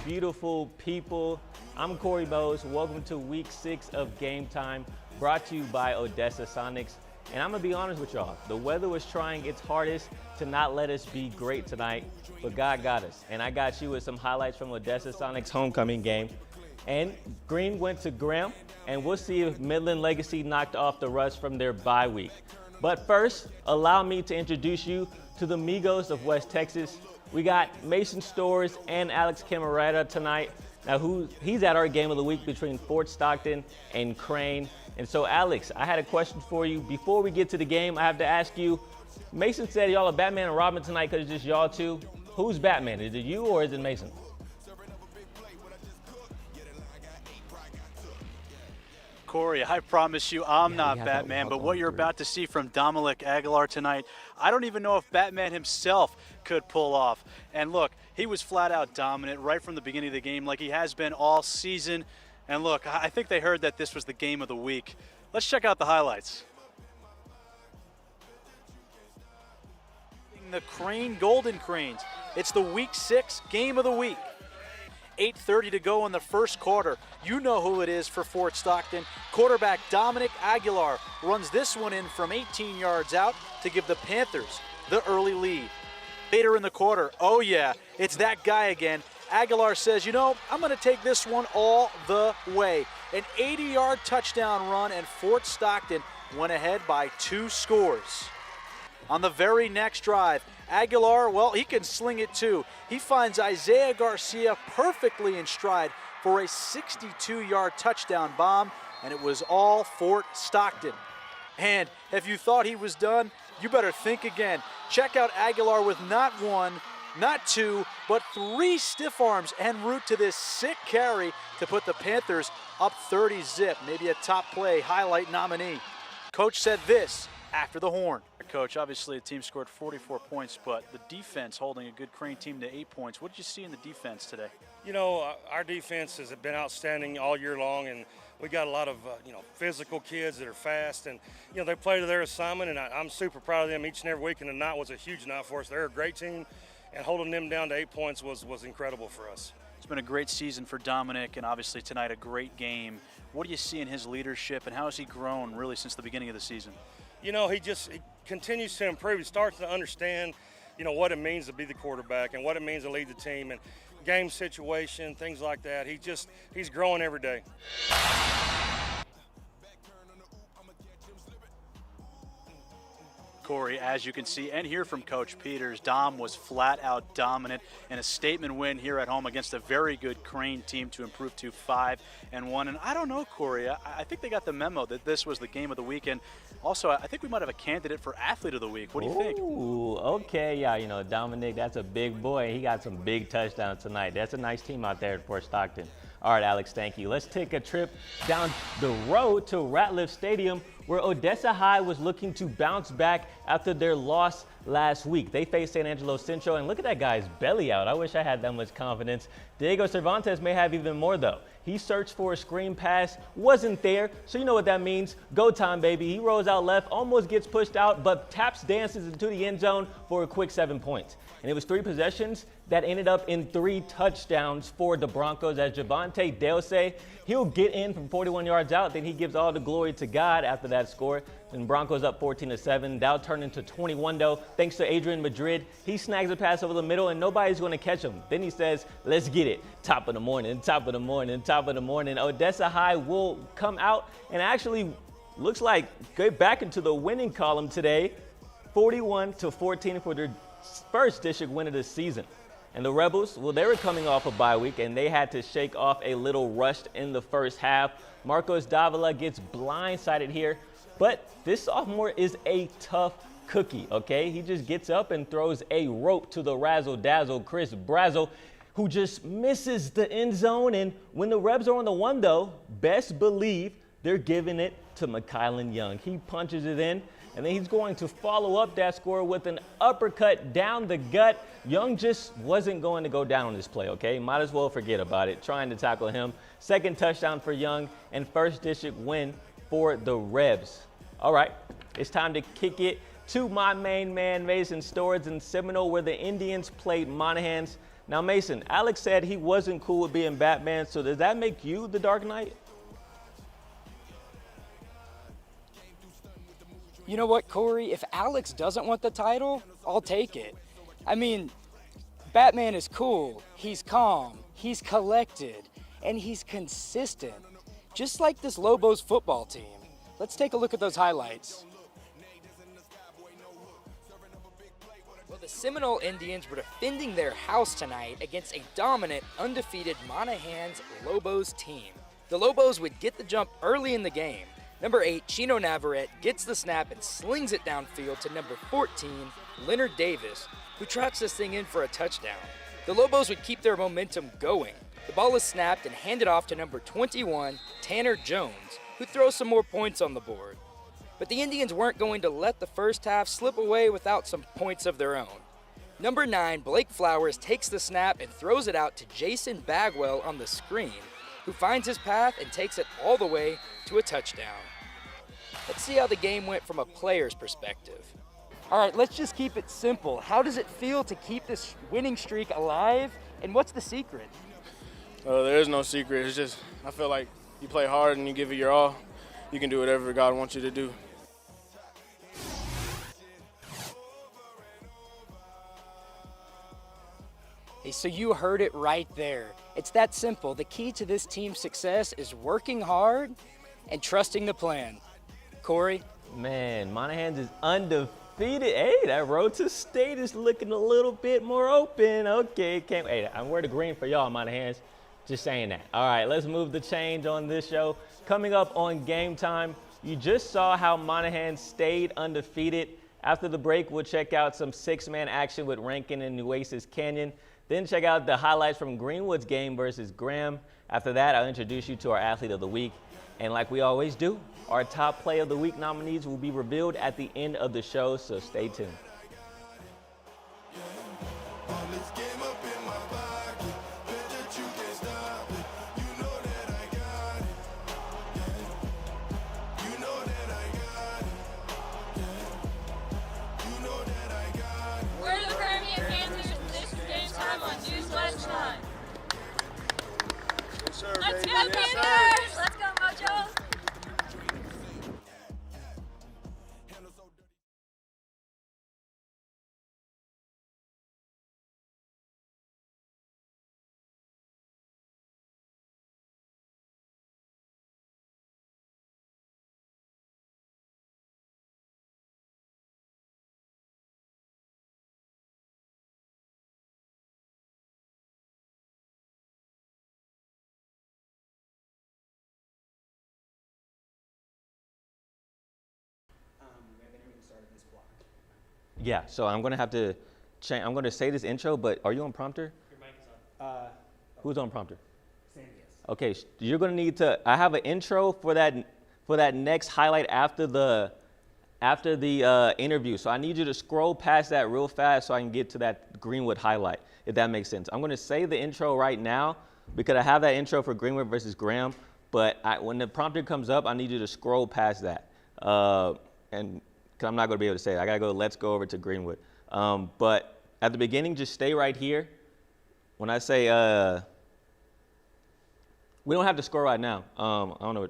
beautiful people. I'm Corey Bowes. Welcome to week 6 of Game Time, brought to you by ODESSA Sonics. And I'm gonna be honest with y'all, the weather was trying its hardest to not let us be great tonight, but God got us. And I got you with some highlights from ODESSA Sonics homecoming game. And Green went to Graham, and we'll see if Midland Legacy knocked off the rust from their bye week. But first, allow me to introduce you to the Migos of West Texas. We got Mason Storrs and Alex Camarada tonight. Now, he's at our game of the week between Fort Stockton and Crane. And so, Alex, I had a question for you. Before we get to the game, I have to ask you, Mason said y'all are Batman and Robin tonight because it's just y'all two. Who's Batman? Is it you or is it Mason? Corey, I promise you I'm not Batman, but what you're about to see from Dominic Aguilar tonight, I don't even know if Batman himself could pull off. And look, he was flat out dominant right from the beginning of the game like he has been all season. And look, I think they heard that this was the game of the week. Let's check out the highlights. The Crane Golden Cranes. It's the week 6 game of the week. 8:30 to go in the first quarter. You know who it is for Fort Stockton. Quarterback Dominic Aguilar runs this one in from 18 yards out to give the Panthers the early lead. Later in the quarter, oh yeah, it's that guy again. Aguilar says, you know, I'm going to take this one all the way. An 80-yard touchdown run, and Fort Stockton went ahead by 2 scores. On the very next drive, Aguilar, well, he can sling it too. He finds Isaiah Garcia perfectly in stride for a 62-yard touchdown bomb, and it was all Fort Stockton. And if you thought he was done, you better think again. Check out Aguilar with not 1, not 2, but 3 stiff arms en route to this sick carry to put the Panthers up 30-zip. Maybe a top play highlight nominee. Coach said this after the horn. Coach, obviously the team scored 44 points, but the defense holding a good Crane team to 8 points. What did you see in the defense today? You know, our defense has been outstanding all year long, and we got a lot of, physical kids that are fast, and, they play to their assignment, and I'm super proud of them each and every week, and the night was a huge night for us. They're a great team, and holding them down to 8 points was incredible for us. It's been a great season for Dominic, and obviously tonight a great game. What do you see in his leadership, and how has he grown really since the beginning of the season? He continues to improve. He starts to understand, what it means to be the quarterback and what it means to lead the team and game situation, things like that. He's growing every day. Corey, as you can see and hear from Coach Peters, Dom was flat out dominant in a statement win here at home against a very good Crane team to improve to 5-1. And I don't know, Corey, I think they got the memo that this was the game of the week. And also, I think we might have a candidate for Athlete of the Week. What do you think? Ooh, okay, yeah, Dominic, that's a big boy. He got some big touchdowns tonight. That's a nice team out there at Fort Stockton. All right, Alex, thank you. Let's take a trip down the road to Ratliff Stadium, where Odessa High was looking to bounce back after their loss last week. They faced San Angelo Central, and look at that guy's belly out. I wish I had that much confidence. Diego Cervantes may have even more, though. He searched for a screen pass, wasn't there, so you know what that means. Go time, baby. He rolls out left, almost gets pushed out, but taps dances into the end zone for a quick 7 points. And it was 3 possessions that ended up in 3 touchdowns for the Broncos, as Javante Delse, he'll get in from 41 yards out, then he gives all the glory to God after that score. And Broncos up 14-7. That'll turn into 21, though, thanks to Adrian Madrid. He snags a pass over the middle, and nobody's going to catch him. Then he says, let's get it. Top of the morning, top of the morning, top of the morning. Odessa High will come out and actually looks like get back into the winning column today, 41-14 for their first district win of the season. And the Rebels, well, they were coming off a bye week, and they had to shake off a little rust in the first half. Marcos Davila gets blindsided here, but this sophomore is a tough cookie, okay? He just gets up and throws a rope to the razzle-dazzle Chris Brazzle, who just misses the end zone. And when the Rebs are on the 1, though, best believe they're giving it to McKylan Young. He punches it in, and then he's going to follow up that score with an uppercut down the gut. Young just wasn't going to go down on this play, okay? Might as well forget about it, trying to tackle him. Second touchdown for Young, and first district win for the Rebs. All right, it's time to kick it to my main man, Mason Storrs in Seminole, where the Indians played Monahans. Now, Mason, Alex said he wasn't cool with being Batman, so does that make you the Dark Knight? You know what, Corey? If Alex doesn't want the title, I'll take it. I mean, Batman is cool, he's calm, he's collected, and he's consistent. Just like this Lobos football team. Let's take a look at those highlights. Well, the Seminole Indians were defending their house tonight against a dominant, undefeated Monahans Lobos team. The Lobos would get the jump early in the game. Number 8, Chino Navarrete, gets the snap and slings it downfield to number 14, Leonard Davis, who trots this thing in for a touchdown. The Lobos would keep their momentum going. The ball is snapped and handed off to number 21, Tanner Jones, who throws some more points on the board. But the Indians weren't going to let the first half slip away without some points of their own. Number 9, Blake Flowers, takes the snap and throws it out to Jason Bagwell on the screen, who finds his path and takes it all the way to a touchdown. Let's see how the game went from a player's perspective. All right, let's just keep it simple. How does it feel to keep this winning streak alive, and what's the secret? There is no secret. It's just, I feel like you play hard and you give it your all, you can do whatever God wants you to do. Hey, so you heard it right there. It's that simple. The key to this team's success is working hard and trusting the plan. Corey? Man, Monahans is undefeated. Hey, that road to state is looking a little bit more open. Okay, hey, I'm wearing the green for y'all, Monahans. Just saying that. All right, let's move the change on this show. Coming up on Game Time, you just saw how Monahans stayed undefeated. After the break, we'll check out some six-man action with Rankin and Nueces Canyon. Then check out the highlights from Greenwood's game versus Graham. After that, I'll introduce you to our Athlete of the Week. And like we always do, our top Play of the Week nominees will be revealed at the end of the show, so stay tuned. We're the Permian Panthers. This is Game Time on News West 9. Let's go Panthers! Let's go Mojo! Yeah, so I'm gonna have to change. I'm gonna say this intro, but are you on prompter? Your mic is on. Who's on prompter? Sam, yes. Okay, you're gonna need to. I have an intro for that next highlight after the interview. So I need you to scroll past that real fast so I can get to that Greenwood highlight, if that makes sense. I'm gonna say the intro right now because I have that intro for Greenwood versus Graham. But when the prompter comes up, I need you to scroll past that, and because I'm not gonna be able to say it. I gotta go. Let's go over to Greenwood. But at the beginning, just stay right here. When I say we don't have to scroll right now. I don't know.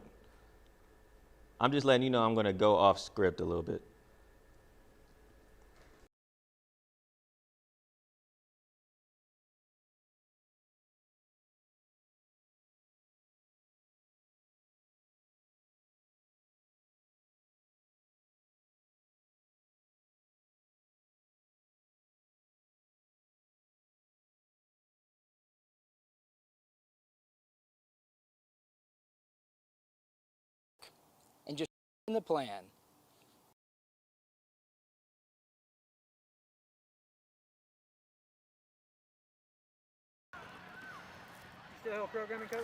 I'm just letting you know I'm going to go off script a little bit. And just in the plan. Still here programming, Coach?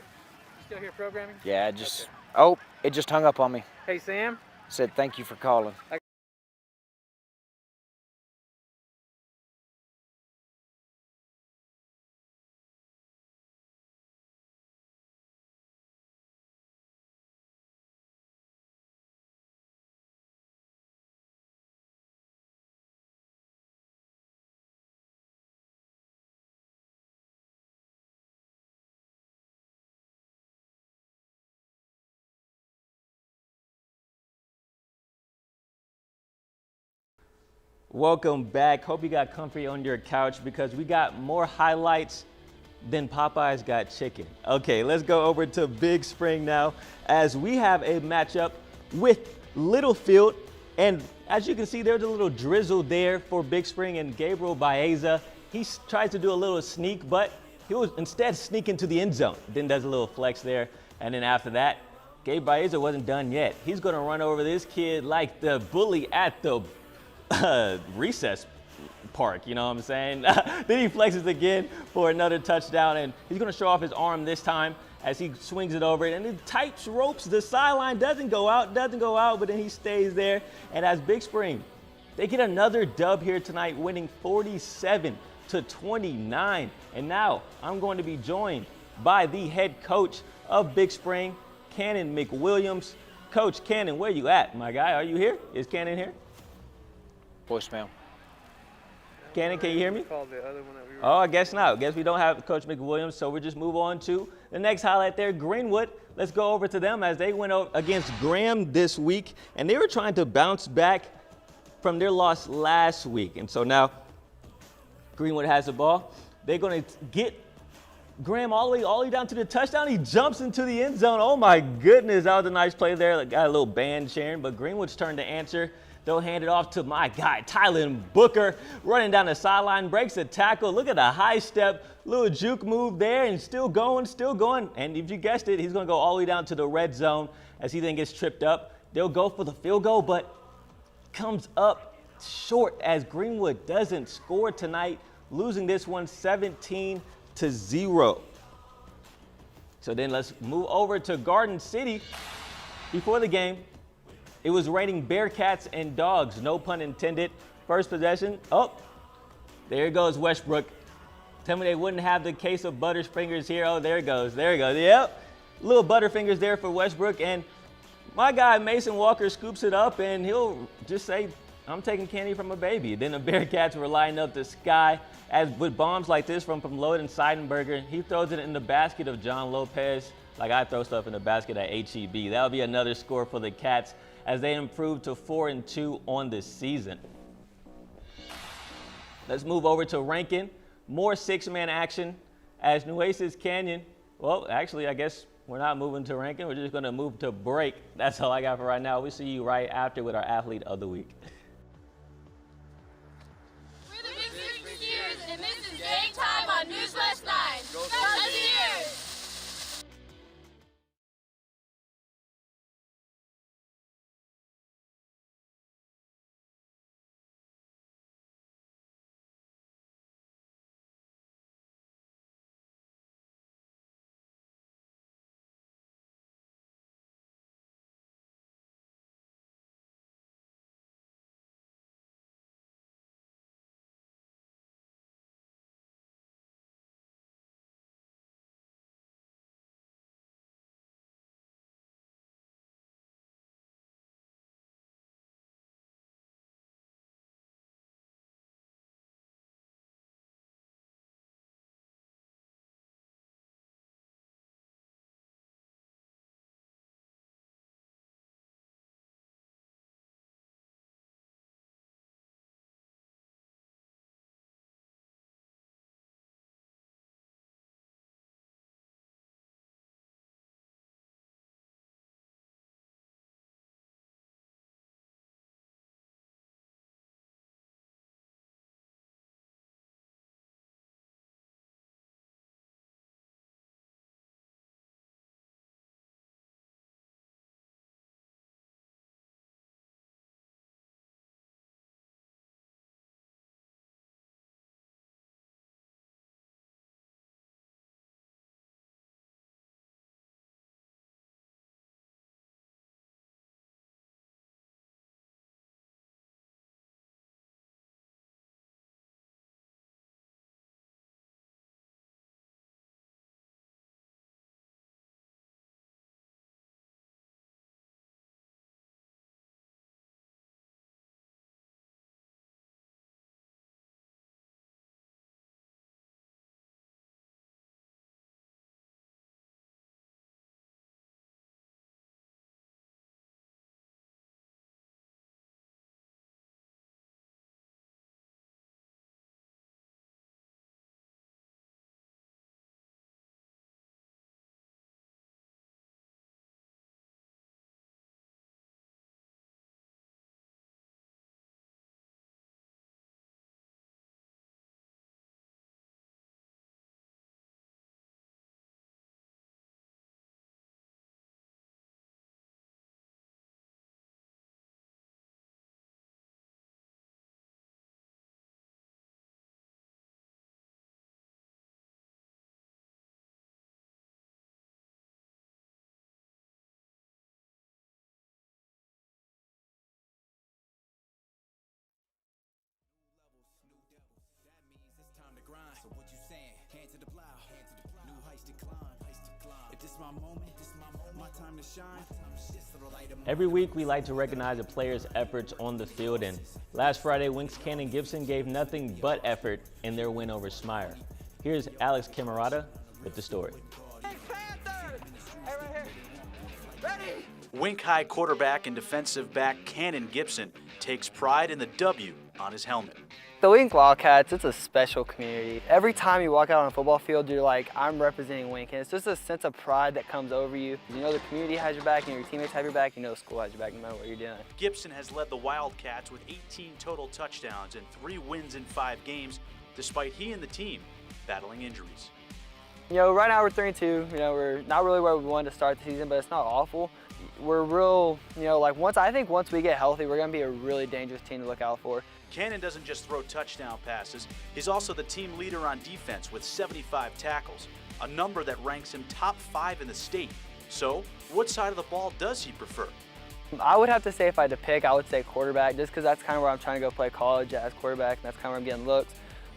Still here programming? Yeah, just, oh, it just hung up on me. Hey, Sam? Said thank you for calling. Welcome back. Hope you got comfy on your couch because we got more highlights than Popeyes got chicken. Okay, let's go over to Big Spring now as we have a matchup with Littlefield. And as you can see, there's a little drizzle there for Big Spring and Gabriel Baeza. He tries to do a little sneak, but he was instead sneaking to the end zone. Then does a little flex there. And then after that, Gabe Baeza wasn't done yet. He's gonna run over this kid like the bully at the recess park, you know what I'm saying? Then he flexes again for another touchdown, and he's gonna show off his arm this time as he swings it over, and he tight ropes the sideline, doesn't go out, but then he stays there. And as Big Spring, they get another dub here tonight, winning 47-29. And now I'm going to be joined by the head coach of Big Spring, Kanon McWilliams. Coach Kanon, where you at, my guy? Are you here? Is Kanon here? Voicemail. Kanon, can you hear me? Called the other one that we were. Oh, I guess not. I guess we don't have Coach McWilliams, so we'll just move on to the next highlight there, Greenwood. Let's go over to them as they went against Graham this week, and they were trying to bounce back from their loss last week. And so now Greenwood has the ball. They're going to get Graham all the way down to the touchdown. He jumps into the end zone. Oh, my goodness. That was a nice play there. Got a little band sharing, but Greenwood's turn to answer. They'll hand it off to my guy, Tylen Booker, running down the sideline, breaks a tackle. Look at the high step, little juke move there, and still going. And if you guessed it, he's going to go all the way down to the red zone as he then gets tripped up. They'll go for the field goal, but comes up short as Greenwood doesn't score tonight, losing this one 17-0. So then let's move over to Garden City. Before the game, it was raining Bearcats and dogs, no pun intended. First possession, oh, there goes Westbrook. Tell me they wouldn't have the case of Butterfingers here. Oh, there it goes. Yep, little Butterfingers there for Westbrook. And my guy, Mason Walker, scoops it up, and he'll just say, I'm taking candy from a baby. Then the Bearcats were lining up the sky as with bombs like this from Lloyd and Seidenberger. He throws it in the basket of John Lopez, like I throw stuff in the basket at HEB. That'll be another score for the Cats as they improve to 4-2 on the season. Let's move over to Rankin. More six-man action as Nueces Canyon. Well, actually, I guess we're not moving to Rankin. We're just going to move to break. That's all I got for right now. We'll see you right after with our athlete of the week. We're the Big Spring Steers, and this is Game Time on News West 9. Go Steers! Hand to the plow, new heights to climb. If this my moment, my time to shine. Every week, we like to recognize a player's efforts on the field, and last Friday, Winks Cannon Gibson gave nothing but effort in their win over Smyre. Here's Alex Camerata with the story. Wink High quarterback and defensive back Kanon Gibson takes pride in the W on his helmet. The Wink Wildcats, it's a special community. Every time you walk out on a football field, you're like, I'm representing Wink, and it's just a sense of pride that comes over you. You know the community has your back, and your teammates have your back, you know the school has your back no matter what you're doing. Gibson has led the Wildcats with 18 total touchdowns and 3 wins in 5 games, despite he and the team battling injuries. You know, right now we're 3-2. You know, we're not really where we wanted to start the season, but it's not awful. We're real, you know, like I think once we get healthy, we're going to be a really dangerous team to look out for. Kanon doesn't just throw touchdown passes, he's also the team leader on defense with 75 tackles, a number that ranks him top 5 in the state. So, what side of the ball does he prefer? I would have to say if I had to pick, I would say quarterback, just because that's kind of where I'm trying to go play college as quarterback, and that's kind of where I'm getting looks.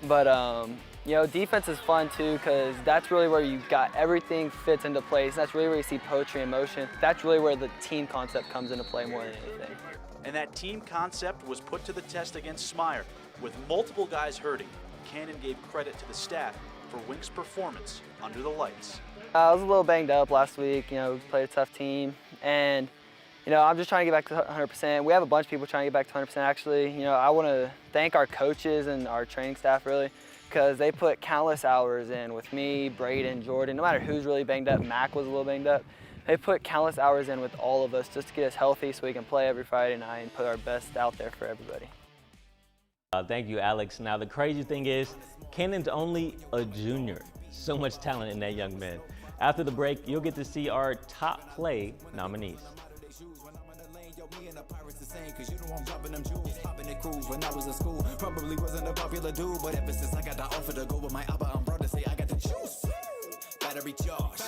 But, you know, defense is fun too, because that's really where you've got everything fits into place. That's really where you see poetry in motion. That's really where the team concept comes into play more than anything. And that team concept was put to the test against Smyre. With multiple guys hurting, Kanon gave credit to the staff for Wink's performance under the lights. I was a little banged up last week, you know, played a tough team, and you know, I'm just trying to get back to 100%. We have a bunch of people trying to get back to 100% actually. You know, I want to thank our coaches and our training staff really, because they put countless hours in with me, Braden, Jordan, no matter who's really banged up. Mac was a little banged up. They put countless hours in with all of us just to get us healthy so we can play every Friday night and put our best out there for everybody. Thank you, Alex. Now, the crazy thing is, Kanon's only a junior. So much talent in that young man. After the break, you'll get to see our top play nominees. Cause you know I'm dropping them jewels, popping the cruise when I was in school. Probably wasn't a popular dude, but ever since I got the offer to go with my Abba, I'm proud to say I got the juice. Battery charged,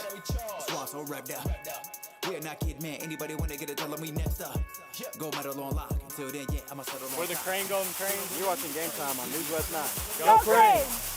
swap so wrapped up. We're not kidding, man. Anybody wanna get it, tell them we next up. Gold medal on lock. Until then, yeah, I'ma settle on. We're the Crane Golden Cranes. You're watching Game Time on News West 9. Go Cranes!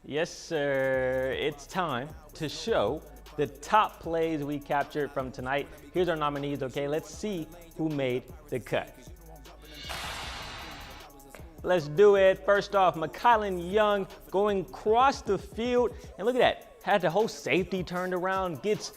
Yes, sir. It's time to show the top plays we captured from tonight. Here's our nominees, okay? Let's see who made the cut. Let's do it. First off, McKylan Young going across the field. And look at that. Had the whole safety turned around, gets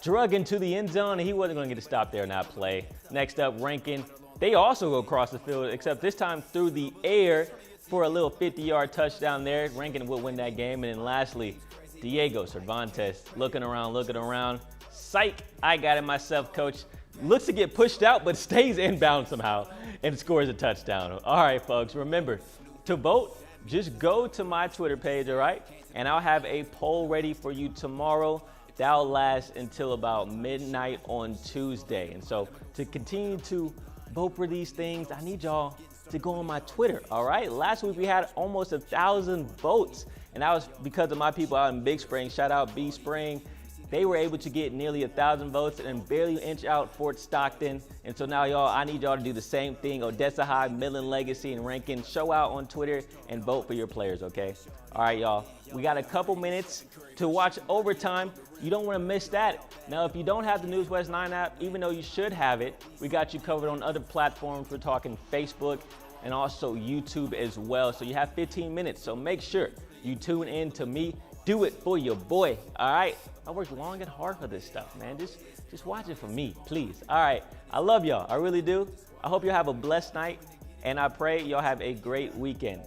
drug into the end zone, and he wasn't going to get a stop there on that play. Next up, Rankin. They also go across the field, except this time through the air for a little 50-yard touchdown there. Rankin will win that game. And then lastly, Diego Cervantes looking around. Psych, I got it myself, coach. Looks to get pushed out, but stays inbound somehow and scores a touchdown. All right, folks, remember, to vote, just go to my Twitter page, all right? And I'll have a poll ready for you tomorrow. That'll last until about midnight on Tuesday. And so to continue to vote for these things, I need y'all to go on my Twitter, all right? Last week we had almost 1,000 votes, and that was because of my people out in Big Spring. Shout out B Spring. They were able to get nearly 1,000 votes and barely inch out Fort Stockton. And so now, y'all, I need y'all to do the same thing. Odessa High, Midland Legacy, and Rankin. Show out on Twitter and vote for your players, okay? All right, y'all. We got a couple minutes to watch overtime. You don't want to miss that. Now, if you don't have the News West 9 app, even though you should have it, we got you covered on other platforms. We're talking Facebook and also YouTube as well. So you have 15 minutes. So make sure you tune in to me. Do it for your boy, all right? I worked long and hard for this stuff, man. Just watch it for me, please. All right, I love y'all, I really do. I hope you have a blessed night, and I pray y'all have a great weekend.